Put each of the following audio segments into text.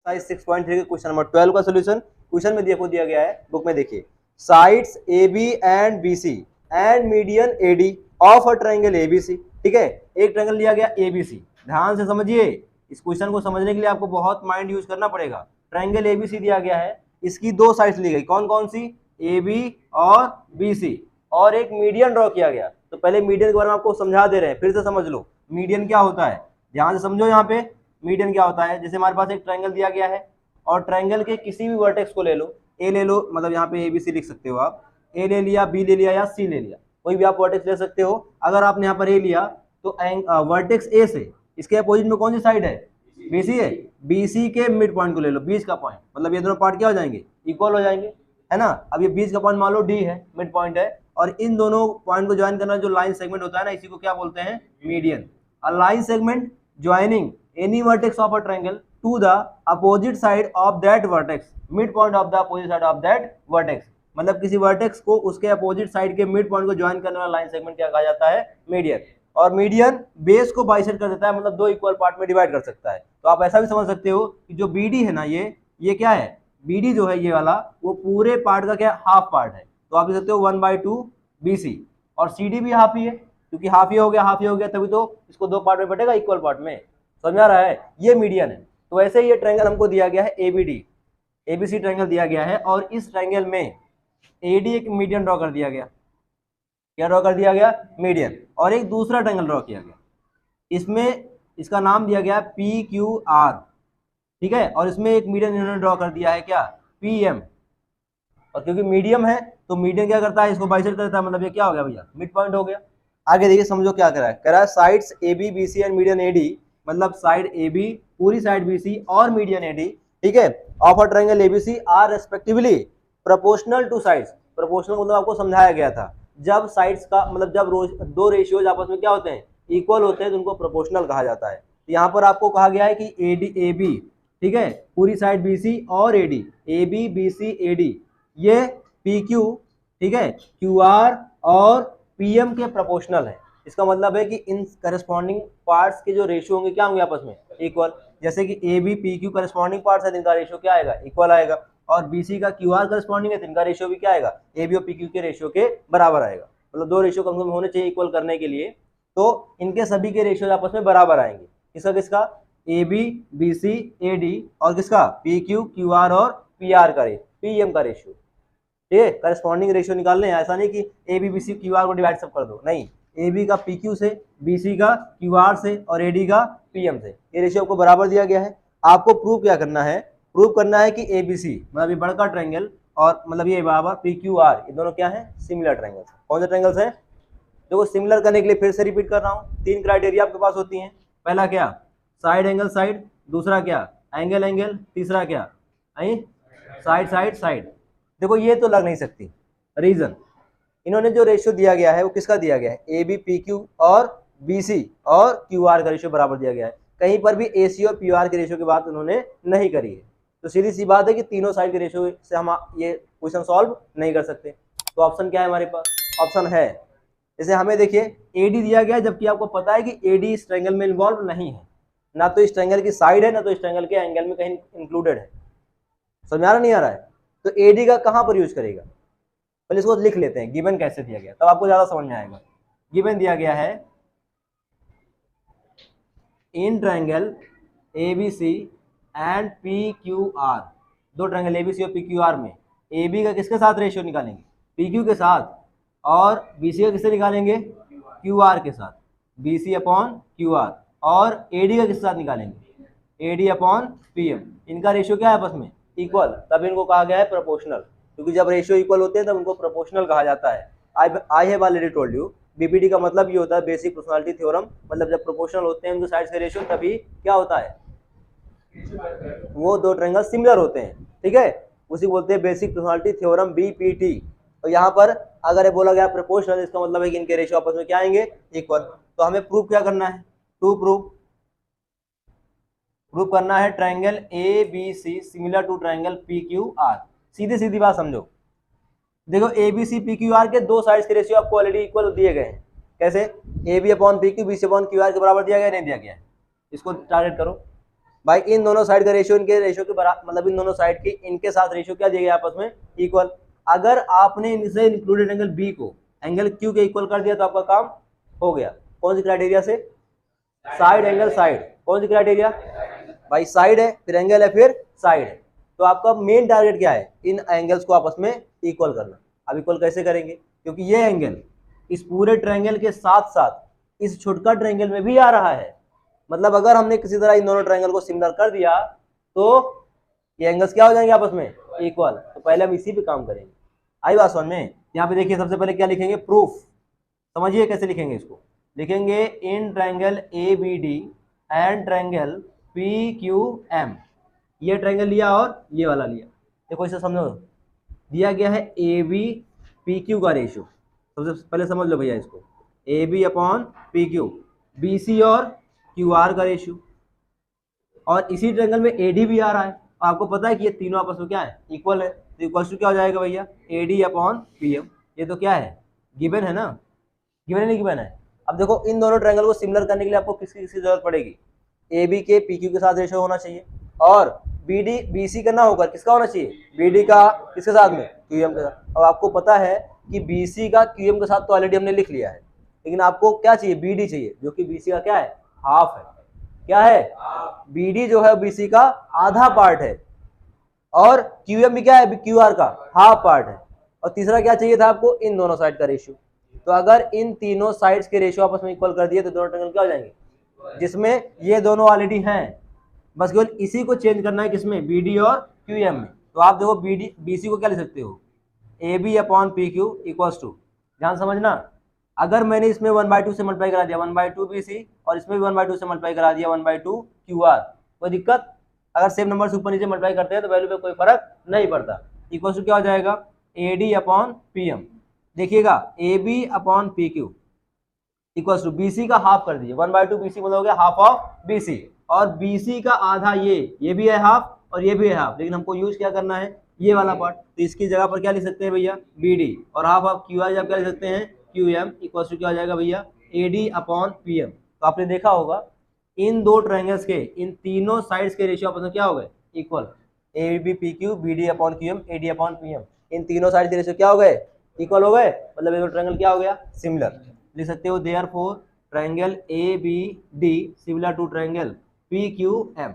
Exercise 6.3 के question number 12 का solution question में देखो दिया गया है बुक में। देखिए sides A B and B C and median A D of a triangle A B C. ठीक है, एक ट्रायंगल लिया गया ए बी सी। ध्यान से समझिए, इस क्वेश्चन को समझने के लिए आपको बहुत माइंड यूज करना पड़ेगा। ट्रायंगल ए बी सी दिया गया है, इसकी दो साइड्स ली गई, कौन कौन सी, ए बी और बी सी, और एक मीडियन ड्रॉ किया गया। तो पहले मीडियन के बारे में आपको समझा दे रहे हैं, फिर से समझ लो मीडियन क्या होता है। ध्यान से समझो, यहाँ पे मीडियन क्या होता है। जैसे हमारे पास एक ट्रायंगल दिया गया है और ट्रायंगल के किसी भी वर्टेक्स को ले लो, ए ले लो, मतलब यहाँ पे ए बी सी लिख सकते हो आप, ए ले लिया, बी ले लिया या सी ले लिया, कोई भी आप वर्टेक्स ले सकते हो। अगर आपने यहाँ पर ए लिया तो वर्टेक्स ए से इसके अपोजिट में कौन सी साइड है, बी सी है, बी सी के मिड पॉइंट को ले लो, बीच का पॉइंट, मतलब ये दोनों पार्ट क्या हो जाएंगे, इक्वल हो जाएंगे, है ना। अब ये बीच का पॉइंट मान लो डी है, मिड पॉइंट है, और इन दोनों पॉइंट को ज्वाइन करना जो लाइन सेगमेंट होता है ना, इसी को क्या बोलते हैं, median. A line segment joining any vertex of a triangle to the opposite side of that vertex, mid point of the opposite side of that vertex, मतलब किसी वर्टेक्स को उसके अपोजिट साइड के मिड पॉइंट को join करने वाला line segment क्या कहा जाता है, मीडियन। और मीडियन बेस को बाइसेक्ट कर देता है, मतलब दो इक्वल पार्ट में डिवाइड कर सकता है। तो आप ऐसा भी समझ सकते हो कि जो बीडी है ना, ये क्या है, बीडी जो है ये वाला, वो पूरे पार्ट का क्या हाफ पार्ट है। तो आप देख सकते हो 1/2 BC, और CD भी हाफ ही है, क्योंकि हाफ ये हो गया, हाफ ये हो गया, तभी तो इसको दो पार्ट में बटेगा, इक्वल पार्ट में। समझ आ रहा है, ये मीडियन है। तो ऐसे ही ये ट्रायंगल हमको दिया गया है ABD, ABC ट्रायंगल दिया गया है, और इस ट्रायंगल में AD एक मीडियन ड्रॉ कर दिया गया। क्या ड्रॉ कर दिया गया, मीडियन। और एक दूसरा ट्रायंगल ड्रॉ किया गया, इसमें इसका नाम दिया गया PQR, ठीक है, और इसमें एक मीडियन इन्होंने ड्रॉ कर दिया है क्या, PM। और क्योंकि मीडियम है तो मीडियन क्या करता है, इसको बाइसेक्ट करता है, मतलब ये क्या हो गया भैया, मिड पॉइंट हो गया। आगे देखिए समझो क्या करा है, कह रहा है sides AB BC and median AD, मतलब साइड AB, पूरी साइड BC और मीडियन AD, ठीक है, of a triangle ABC are respectively proportional to sides. Proportional मतलब आपको समझाया गया था, जब साइड्स का मतलब जब दो रेशियोज आपस में क्या होते हैं, इक्वल होते हैं, तो उनको प्रोपोर्शनल कहा जाता है। यहाँ पर आपको कहा गया है कि AB, ठीक है, पूरी साइड BC और AD, AB BC AD, ये PQ, ठीक है, QR और PM के प्रोपोर्शनल है। इसका मतलब है कि इन करस्पॉन्डिंग पार्ट्स के जो रेशियो होंगे क्या होंगे आपस में, इक्वल। जैसे कि AB PQ करस्पॉन्डिंग पार्ट्स है, इनका रेशियो क्या आएगा, इक्वल आएगा, और BC का QR करस्पॉन्डिंग है, तो इनका रेशियो भी क्या आएगा, AB और PQ के रेशियो के बराबर आएगा। मतलब दो रेशियो कम से कम होने चाहिए इक्वल करने के लिए, तो इनके सभी के रेशियो आपस में बराबर आएंगे। किसका किसका, AB BC AD, और किसका, PQ QR और PR का PM का रेशियो, ठीक है। करस्पॉन्डिंग रेशियो निकालने हैं, ऐसा नहीं कि AB BC QR को डिवाइड सब कर दो, नहीं, AB का PQ से, BC का QR से और AD का PM से, ये रेशियो आपको बराबर दिया गया है। आपको प्रूव क्या करना है, प्रूव करना है कि ABC मतलब ये बड़का ट्रायंगल और मतलब ये बराबर PQR, ये दोनों क्या है, सिमिलर ट्रायंगल्स। कौन से ट्रायंगल्स हैं, देखो सिमिलर करने के लिए फिर से रिपीट कर रहा हूँ, तीन क्राइटेरिया आपके पास होती हैं। पहला क्या, साइड एंगल साइड, दूसरा क्या, एंगल एंगल, तीसरा क्या, साइड साइड साइड। देखो ये तो लग नहीं सकती, रीजन इन्होंने जो रेशियो दिया गया है वो किसका दिया गया है, AB PQ और BC और QR का रेशियो बराबर दिया गया है। कहीं पर भी AC और PR के रेशियो की बात उन्होंने नहीं करी है। तो सीधी सी बात है कि तीनों साइड के रेशियो से हम ये क्वेश्चन सॉल्व नहीं कर सकते। तो ऑप्शन क्या है हमारे पास, ऑप्शन है, जैसे हमें देखिए AD दिया गया है, जबकि आपको पता है कि AD इस ट्रायंगल में इन्वॉल्व नहीं है, ना तो इस ट्रायंगल की साइड है, ना तो इस ट्रायंगल के एंगल में कहीं इंक्लूडेड है। समझ आ रहा नहीं आ रहा है, तो AD का कहां पर यूज करेगा, पहले इसको लिख लेते हैं, गिवन कैसे दिया गया, तब आपको ज्यादा समझ में आएगा। गिवन दिया गया है इन ट्रायंगल ABC एंड PQR, दो ट्रायंगल ABC और PQR में AB का किसके साथ रेशियो निकालेंगे, PQ के साथ, और BC का किससे निकालेंगे, QR के साथ, BC अपॉन QR, और AD का किसके साथ निकालेंगे, AD अपॉन PM। इनका रेशियो क्या है आपस में, इक्वल, तब इनको कहा गया है प्रोपोर्शनल, क्योंकि जब रेशियो इक्वल होते हैं तब उनको प्रोपोर्शनल कहा जाता है। I have already told you, BPD का मतलब ये होता है बेसिक पर्सनालिटी थ्योरम, मतलब जब प्रोपोर्शनल होते हैं उनके साइड्स के रेशियो, तभी क्या होता है, वो दो ट्रायंगल सिमिलर होते हैं, ठीक है, उसी बोलते हैं बेसिक पर्सनालिटी थ्योरम BPT। तो यहाँ पर अगर बोला गया प्रोपोर्शनल, इसका मतलब है कि इनके रेशियो आपस में क्या आएंगे, इक्वल। तो हमें प्रूफ क्या करना है, टू प्रूफ करना है triangle ABC similar to triangle PQR। सीधी सीधी बात समझो, देखो ABC PQR के दो साइड्स के रेशियो आपको ऑलरेडी इक्वल दिए गए हैं। कैसे, AB upon PQ BC upon QR के बराबर दिया गया, नहीं दिया गया, इसको टारगेट करो। भाई इन दोनों साइड का रेशियो इनके रेशियो के बराबर, मतलब इन दोनों साइड की इनके साथ रेशियो क्या दिया गया आपस में, इक्वल। अगर आपने इनसे इंक्लूडेड एंगल बी को एंगल क्यू के इक्वल कर दिया तो आपका काम हो गया। कौन सी क्राइटेरिया से, साइड एंगल साइड, कौन सी क्राइटेरिया भाई, साइड है फिर एंगल है फिर साइड है। तो आपका मेन टारगेट क्या है, इन एंगल्स को आपस में इक्वल करना। अब इक्वल कैसे करेंगे, क्योंकि ये एंगल इस पूरे ट्रायंगल के साथ साथ इस छोटका ट्रायंगल में भी आ रहा है। मतलब अगर हमने किसी तरह इन दोनों ट्रायंगल को सिमिलर कर दिया तो ये एंगल्स क्या हो जाएंगे आपस में, इक्वल। तो पहले हम इसी पे काम करेंगे। आई बात समझ में। यहाँ पे देखिए सबसे पहले क्या लिखेंगे, प्रूफ। समझिए कैसे लिखेंगे इसको, लिखेंगे in triangle A B D and triangle P Q M. ये ट्रायंगल लिया और ये वाला लिया, देखो इसे समझो, दिया गया है ए बी पी क्यू का रेशियो। सबसे पहले समझ लो भैया इसको, A B upon P Q, B C और क्यू आर का रेशियो। और इसी ट्रायंगल में ए डी भी आ रहा है, आपको पता है कि ये तीनों आपस में क्या है, इक्वल है। तो इक्वल टू क्या हो जाएगा भैया, A D upon P M. ये तो क्या है, गिवन है ना, गिवन है नहीं गिवन है। अब देखो इन दोनों ट्रायंगल को सिमिलर करने के लिए आपको किसकी जरूरत पड़ेगी, ए बी के पी क्यू के साथ रेशियो होना चाहिए, और बी डी बी सी करना होगा किसका होना चाहिए, बी डी का किसके साथ में, क्यू एम के साथ। अब आपको पता है कि बी सी का क्यू एम के साथ तो ऑलरेडी हमने लिख लिया है, लेकिन आपको क्या चाहिए, बी डी चाहिए, जो कि बी सी का क्या है, हाफ है। क्या है, बी डी जो है बी सी का आधा पार्ट है, और क्यू एम भी क्या है, क्यू आर का हाफ पार्ट है। और तीसरा क्या चाहिए था आपको, इन दोनों साइड का रेशियो। तो अगर इन तीनों साइड्स के रेशियो आपस में इक्वल कर दिए तो दोनों ट्रायंगल क्या हो जाएंगे, जिसमें ये दोनों ऑलरेडी हैं, बस केवल इसी को चेंज करना है किसमें, बी डी और क्यू एम में। तो आप देखो बी डी बी सी को क्या लिख सकते हो, A B upon P Q equals to, ध्यान समझना, अगर मैंने इसमें 1/2 से मल्टीप्लाई करा दिया 1/2 बी सी, और इसमें भी 1/2 से मल्टीप्लाई करा दिया 1/2 क्यू आर, कोई दिक्कत, अगर सेम नंबर से ऊपर नीचे मल्टीप्लाई करते हैं तो वैल्यू पे कोई फर्क नहीं पड़ता। इक्वल्स टू क्या हो जाएगा, A D upon P M. देखिएगा A B upon P Q equals to B C का हाफ कर दीजिए, 1/2 बी सी मतलब हो गया हाफ ऑफ बी सी, और बी सी का आधा ये भी है हाफ और ये भी है हाफ, लेकिन हमको यूज क्या करना है, ये वाला पार्ट। तो इसकी जगह पर क्या लिख सकते हैं भैया, बी डी, और हाफ ऑफ क्यू आर क्या लिख सकते हैं, क्यू एम इक्वल्स टू क्या हो जाएगा भैया, A D upon P M. तो आपने देखा होगा इन दो ट्रायंगल्स के इन तीनों साइड्स के रेशियो आपस में क्या हो गए, equal. A B P Q, B D upon Q M, A D upon P M, इन तीनों साइड के रेशियो क्या हो गए, इक्वल हो गए। मतलब ये ट्रायंगल क्या हो गया, सिमिलर। लिख सकते हो therefore triangle A B D similar to triangle P Q M.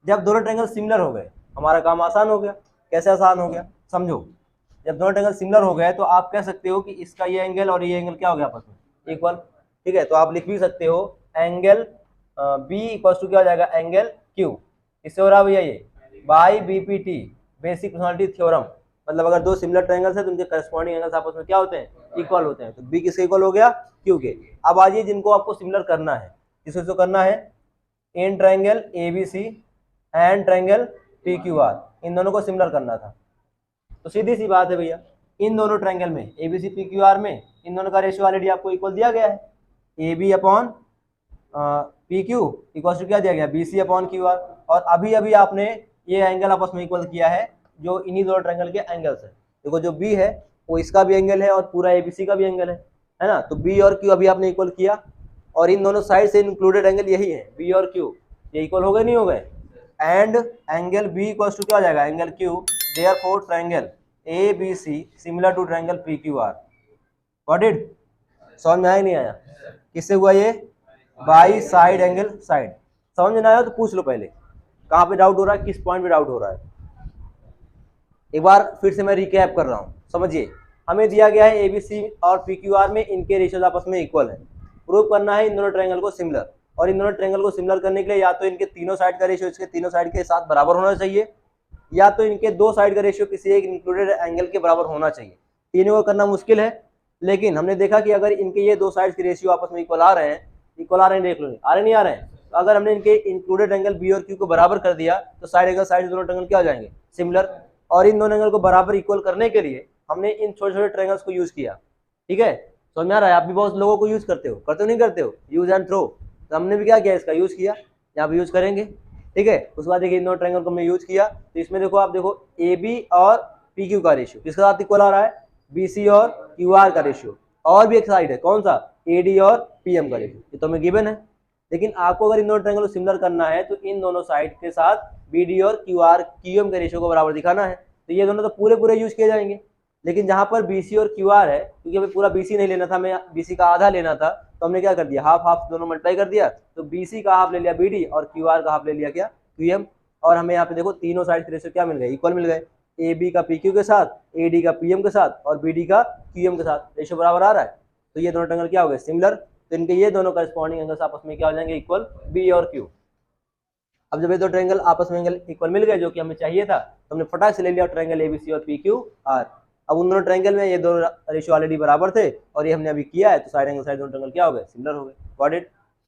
जब दोनों ट्रायंगल सिमिलर हो गए हमारा काम आसान हो गया। कैसे आसान हो गया, समझो, जब दोनों ट्रायंगल सिमिलर हो गए तो आप कह सकते हो कि इसका ये एंगल और ये एंगल क्या हो गया आपस में, इक्वल। ठीक है, तो आप लिख भी सकते हो एंगल बी इक्वल टू क्या हो जाएगा, एंगल क्यू। इससे हो रहा भैया ये by BPT, basic personality theorem. मतलब अगर दो सिमिलर ट्रायंगल्स है तो उनके करस्पॉन्डिंग एंगल्स आपस में क्या होते हैं, इक्वल होते हैं। तो बी किसके इक्वल हो गया, क्यू के। अब आइए जिनको आपको सिमिलर करना है, किसको करना है, इन triangle A B C and triangle P Q R, इन दोनों को सिमिलर करना था। तो सीधी सी बात है भैया, इन दोनों ट्रायंगल में A B C P Q R में इन दोनों का रेशियो ऑलरेडी आपको इक्वल दिया गया है, A B upon P Q equal to क्या दिया गया, B C upon Q R. और अभी अभी आपने ये एंगल आपस में इक्वल किया है जो इन्हीं दोनों ट्रायंगल के एंगल्स है। देखो जो बी है वो इसका भी एंगल है और पूरा ए बी सी का भी एंगल है ना। तो बी और क्यू अभी आपने इक्वल किया, और इन दोनों साइड से इंक्लूडेड एंगल यही है, बी और क्यू, ये इक्वल हो गए नहीं हो गए। And angle B equal to क्या हो जाएगा, angle Q. Therefore triangle A B C similar to triangle P Q R. Got it, समझ में आया नहीं आया, किससे हुआ ये, बाई साइड एंगल साइड। समझ में आया तो पूछ लो पहले कहाँ पे डाउट हो रहा है, किस पॉइंट पे डाउट हो रहा है। एक बार फिर से मैं रिकैप कर रहा हूँ, समझिए। हमें दिया गया है ए बी सी और पी क्यू आर में इनके रेशियोज आपस में इक्वल है। प्रूव करना है इन दोनों ट्रायंगल को सिमिलर, और इन दोनों ट्रायंगल को सिमिलर करने के लिए या तो इनके तीनों साइड का रेशियो इसके तीनों साइड के साथ बराबर होना चाहिए, या तो इनके दो साइड का रेशियो किसी एक इंक्लूडेड एंगल के बराबर होना चाहिए। तीनों को करना मुश्किल है, लेकिन हमने देखा कि अगर इनके ये दो साइड के रेशियो आपस में इक्वल आ रहे हैं, इक्वल आ रहे हैं, देख लो आ रहे नहीं आ रहे हैं, तो अगर हमने इनके इंक्लूडेड एंगल बी और क्यू को बराबर कर दिया तो साइड एंगल साइड दोनों ट्रायंगल क्या हो जाएंगे, सिमिलर। और इन दोनों एंगल को बराबर इक्वल करने के लिए हमने इन छोटे छोटे ट्रायंगल्स को यूज किया। ठीक है, समझ में आ रहा है, आप भी बहुत लोगों को यूज करते हो नहीं करते हो, यूज एंड थ्रो। तो हमने भी क्या किया, इसका यूज किया, यहाँ पे यूज करेंगे। ठीक है, उसके बाद देखिए इन दोनों ट्रायंगल को हमने यूज किया, तो इसमें देखो आप देखो ए बी और पी क्यू का रेशियो किसके साथ इक्वल आ रहा है, बी सी और क्यू आर का रेशियो। और भी एक साइड है, कौन सा, ए डी और पी एम का रेशियो, ये तो हमें गिवन है। लेकिन आपको अगर इन दोनों ट्रायंगल को सिमिलर करना है तो इन दोनों साइड के साथ BD और QM के रेशियो को बराबर दिखाना है। तो ये दोनों तो पूरे पूरे यूज किए जाएंगे। लेकिन जहां पर BC और QR है, क्योंकि हमें पूरा BC नहीं लेना था, हमें BC का आधा लेना था, तो हमने क्या कर दिया, हाफ हाफ दोनों मल्टीप्लाई कर दिया। तो BC का हाफ ले लिया BD और QR का हाफ ले लिया क्या, QM। और हमें यहाँ पे देखो तीनों साइड के रेशियो क्या मिल गए, इक्वल मिल गए। AB का PQ के साथ, AD का PM के साथ और BD का QM के साथ रेशियो बराबर आ रहा है। तो ये दोनों ट्रायंगल क्या हो गए, सिमिलर। तो इनके ये दोनों करस्पॉन्डिंग एंगल्स आपस में क्या हो जाएंगे, इक्वल, B और Q। अब जब ये दो ट्रायंगल आपस में एंगल इक्वल मिल गए जो कि हमें चाहिए था, तो हमने फटाक से ले लिया ट्रायंगल ABC और PQR। अब उन दोनों ट्रायंगल में ये दोनों रेशियो ऑलरेडी बराबर थे और ये हमने अभी किया है, तो साइड एंगल साइड दोनों ट्रायंगल क्या हो गए, सिमिलर हो गए। Got it.